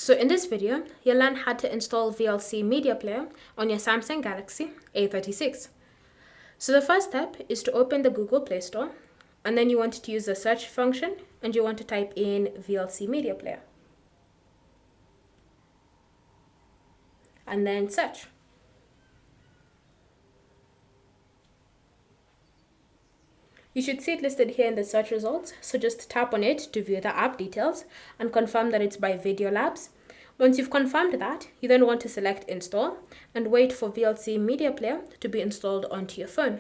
So in this video, you'll learn how to install VLC Media Player on your Samsung Galaxy A36. So the first step is to open the Google Play Store, and then you want to use the search function and you want to type in VLC Media Player. And then search. You should see it listed here in the search results, so just tap on it to view the app details and confirm that it's by Video Labs. Once you've confirmed that, you then want to select Install and wait for VLC Media Player to be installed onto your phone.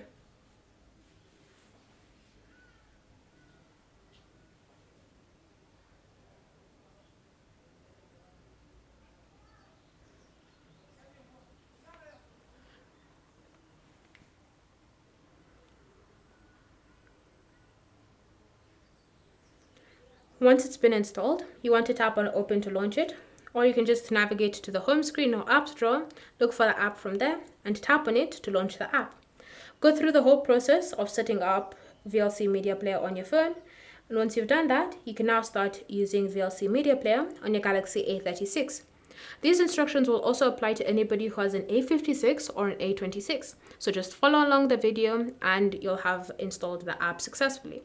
Once it's been installed, you want to tap on Open to launch it, or you can just navigate to the home screen or apps drawer, look for the app from there, and tap on it to launch the app. Go through the whole process of setting up VLC Media Player on your phone, and once you've done that, you can now start using VLC Media Player on your Galaxy A36. These instructions will also apply to anybody who has an A56 or an A26, so just follow along the video and you'll have installed the app successfully.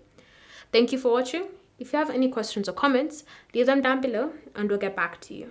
Thank you for watching. If you have any questions or comments, leave them down below and we'll get back to you.